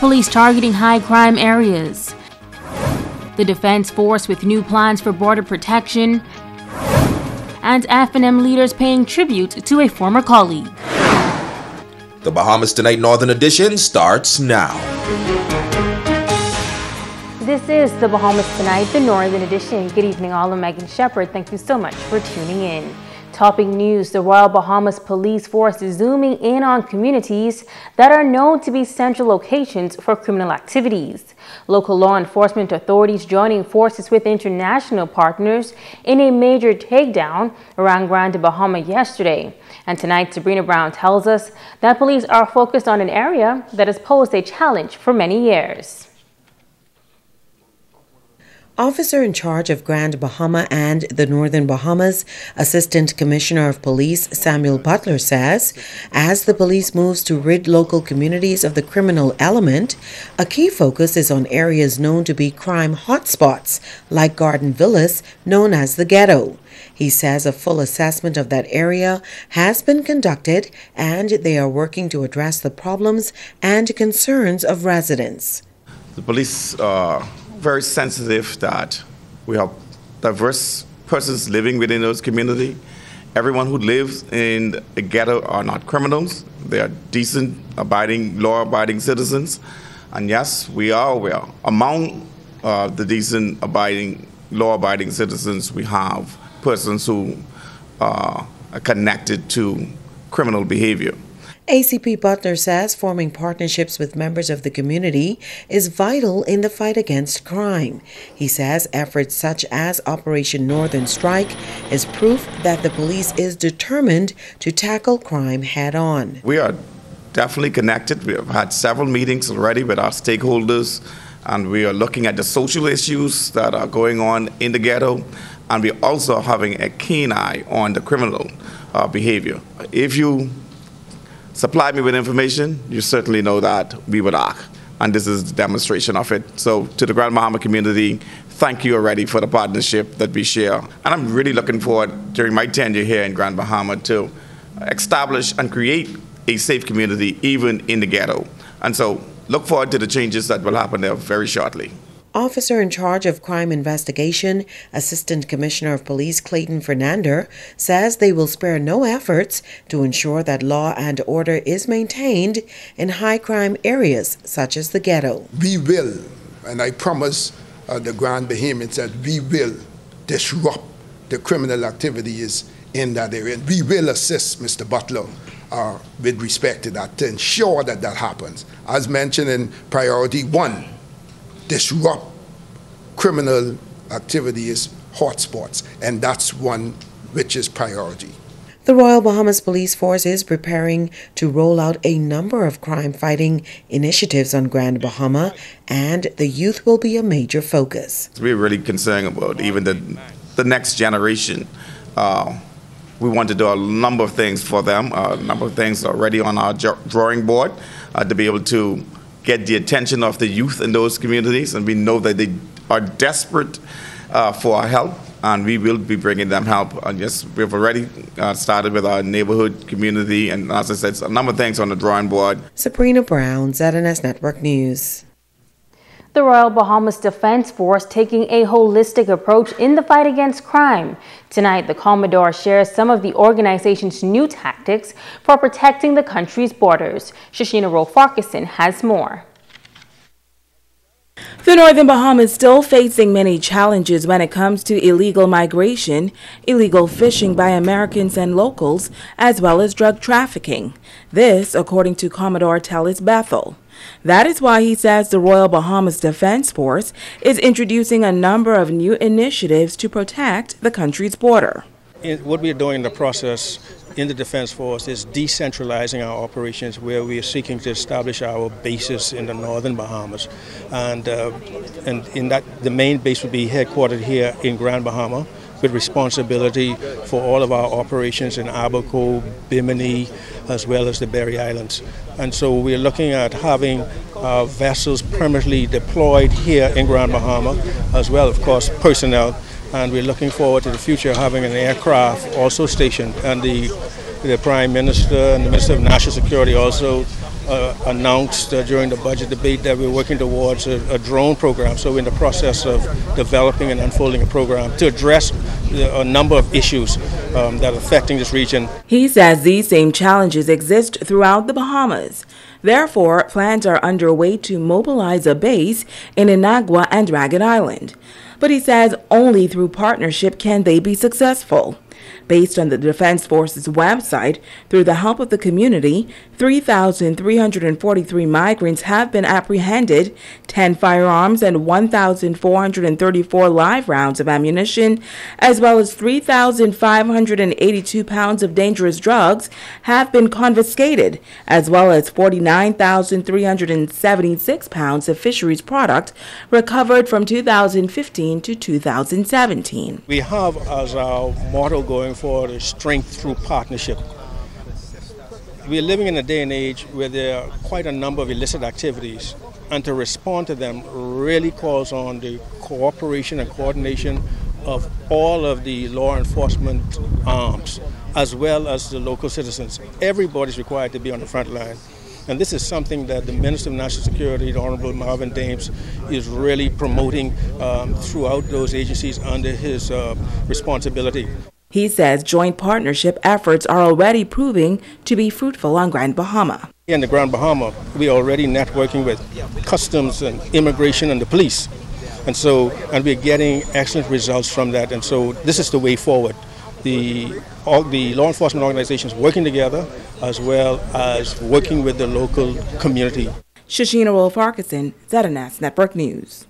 police targeting high crime areas. The Defense Force with new plans for border protection. And F&M leaders paying tribute to a former colleague. The Bahamas Tonight Northern Edition starts now. This is the Bahamas Tonight, the Northern Edition. Good evening, all. I'm Megan Shepard. Thank you so much for tuning in. Topping news, the Royal Bahamas Police Force is zooming in on communities that are known to be central locations for criminal activities. Local law enforcement authorities joining forces with international partners in a major takedown around Grand Bahama yesterday. And tonight, Sabrina Brown tells us that police are focused on an area that has posed a challenge for many years. Officer in charge of Grand Bahama and the Northern Bahamas, Assistant Commissioner of Police Samuel Butler says, as the police moves to rid local communities of the criminal element, a key focus is on areas known to be crime hotspots, like Garden Villas, known as the Ghetto. He says a full assessment of that area has been conducted and they are working to address the problems and concerns of residents. The police are very sensitive that we have diverse persons living within those communities. Everyone who lives in the ghetto are not criminals. They are decent, law-abiding citizens. And yes, we are aware. Among the decent, law-abiding citizens, we have persons who are connected to criminal behavior. ACP Butler says forming partnerships with members of the community is vital in the fight against crime. He says efforts such as Operation Northern Strike is proof that the police is determined to tackle crime head-on. We are definitely connected. We have had several meetings already with our stakeholders, and we are looking at the social issues that are going on in the ghetto, and we're also having a keen eye on the criminal behavior. If you supply me with information, you certainly know that we would act. And this is a demonstration of it. So to the Grand Bahama community, thank you already for the partnership that we share. And I'm really looking forward during my tenure here in Grand Bahama to establish and create a safe community even in the ghetto. And so look forward to the changes that will happen there very shortly. Officer in charge of crime investigation, Assistant Commissioner of Police Clayton Fernander, says they will spare no efforts to ensure that law and order is maintained in high crime areas such as the ghetto. We will, and I promise the Grand Bahamians that we will disrupt the criminal activities in that area. And we will assist Mr. Butler with respect to that to ensure that that happens. As mentioned in priority 1, disrupt criminal activities, hotspots, and that's one which is priority. The Royal Bahamas Police Force is preparing to roll out a number of crime-fighting initiatives on Grand Bahama, and the youth will be a major focus. We're really concerned about even the next generation. We want to do a number of things for them, a number of things already on our drawing board to be able to get the attention of the youth in those communities, and we know that they are desperate for our help, and we will be bringing them help. And yes, we've already started with our neighborhood community, and as I said, a number of things on the drawing board. Sabrina Brown, ZNS Network News. The Royal Bahamas Defense Force taking a holistic approach in the fight against crime. Tonight, the Commodore shares some of the organization's new tactics for protecting the country's borders. Shashina Roe-Farquharson has more. The Northern Bahamas is still facing many challenges when it comes to illegal migration, illegal fishing by Americans and locals, as well as drug trafficking. This, according to Commodore Tellis Bethel. That is why he says the Royal Bahamas Defense Force is introducing a number of new initiatives to protect the country's border. What we are doing in the process in the Defense Force is decentralizing our operations, where we are seeking to establish our bases in the Northern Bahamas. And in that, the main base would be headquartered here in Grand Bahama, with responsibility for all of our operations in Abaco, Bimini, as well as the Berry Islands. And so we're looking at having vessels permanently deployed here in Grand Bahama, as well, of course, personnel. And we're looking forward to the future having an aircraft also stationed. And the Prime Minister and the Minister of National Security also announced during the budget debate that we're working towards a drone program. So we're in the process of developing and unfolding a program to address a number of issues that are affecting this region. He says these same challenges exist throughout the Bahamas. Therefore, plans are underway to mobilize a base in Inagua and Ragged Island. But he says only through partnership can they be successful. Based on the Defense Force's website, through the help of the community, 3,343 migrants have been apprehended, 10 firearms and 1,434 live rounds of ammunition, as well as 3,582 pounds of dangerous drugs have been confiscated, as well as 49,376 pounds of fisheries product recovered from 2015 to 2017. We have as our motto going forward is strength through partnership. We are living in a day and age where there are quite a number of illicit activities, and to respond to them really calls on the cooperation and coordination of all of the law enforcement arms, as well as the local citizens. Everybody's required to be on the front line. And this is something that the Minister of National Security, the Honorable Marvin Dames, is really promoting throughout those agencies under his responsibility. He says joint partnership efforts are already proving to be fruitful on Grand Bahama. In the Grand Bahama, we are already networking with customs and immigration and the police. And we're getting excellent results from that. And so this is the way forward. All the law enforcement organizations working together, as well as working with the local community. Shashina Wolf-Farquharson, ZNS Network News.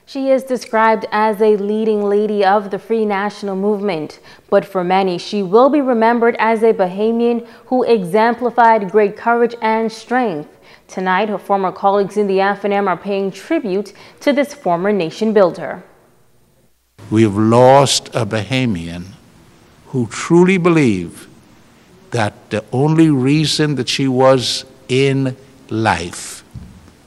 She is described as a leading lady of the Free National Movement, but for many, she will be remembered as a Bahamian who exemplified great courage and strength. Tonight, her former colleagues in the FNM are paying tribute to this former nation builder. We've lost a Bahamian who truly believed that the only reason that she was in life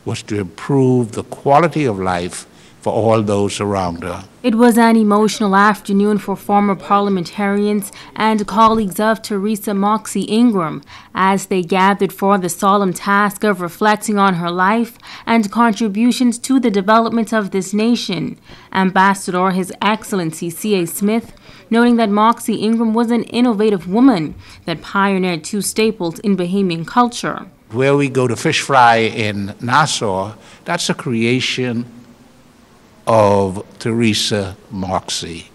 was to improve the quality of life for all those around her. It was an emotional afternoon for former parliamentarians and colleagues of Teresa Moxie Ingram as they gathered for the solemn task of reflecting on her life and contributions to the development of this nation. Ambassador His Excellency C.A. Smith noting that Moxie Ingram was an innovative woman that pioneered two staples in Bahamian culture. Where we go to fish fry in Nassau, that's a creation of Teresa Moxie.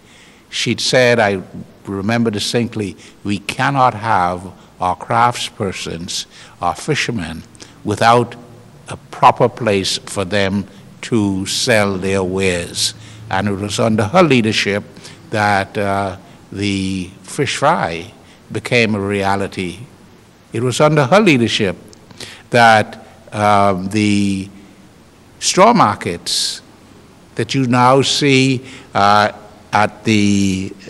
She'd said, I remember distinctly, we cannot have our craftspersons, our fishermen, without a proper place for them to sell their wares. And it was under her leadership that the fish fry became a reality. It was under her leadership that the straw markets that you now see at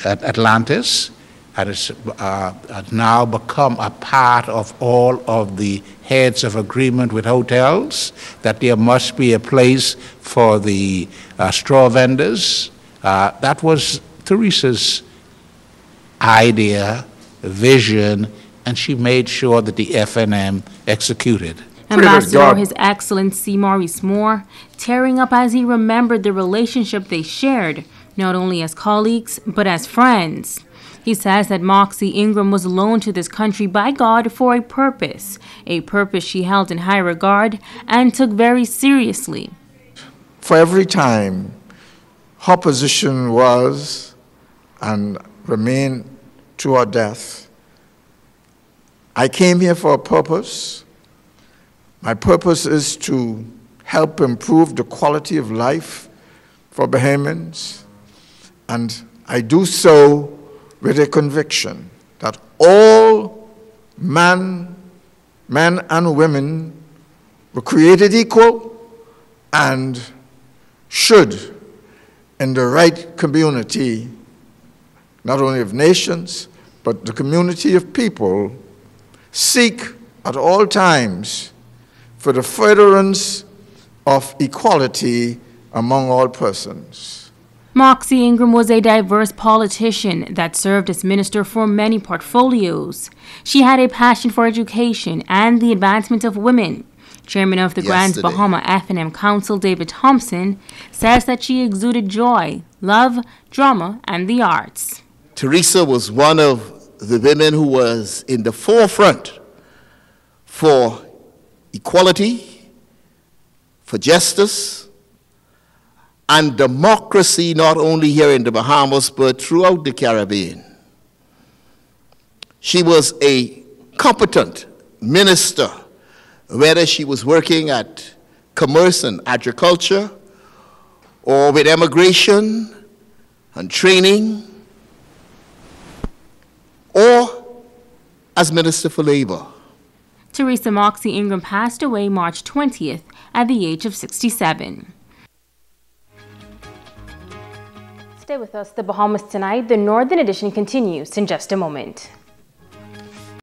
Atlantis has now become a part of all of the heads of agreement with hotels, that there must be a place for the straw vendors. That was Teresa's idea, vision, and she made sure that the FNM executed. Ambassador His Excellency Maurice Moore tearing up as he remembered the relationship they shared, not only as colleagues, but as friends. He says that Moxie Ingram was loaned to this country by God for a purpose she held in high regard and took very seriously. For every time, her position was and remained to her death. I came here for a purpose. My purpose is to help improve the quality of life for Bahamians, and I do so with a conviction that all men and women were created equal and should, in the right community, not only of nations, but the community of people, seek at all times for the furtherance of equality among all persons. Moxie Ingram was a diverse politician that served as minister for many portfolios. She had a passion for education and the advancement of women. Chairman of the Grand Bahama F&M Council, David Thompson, says that she exuded joy, love, drama, and the arts. Teresa was one of the women who was in the forefront for equality, for justice, and democracy, not only here in the Bahamas, but throughout the Caribbean. She was a competent minister, whether she was working at commerce and agriculture, or with immigration and training, or as Minister for Labor. Teresa Moxie Ingram passed away March 20th at the age of 67. Stay with us. The Bahamas Tonight, the Northern Edition continues in just a moment.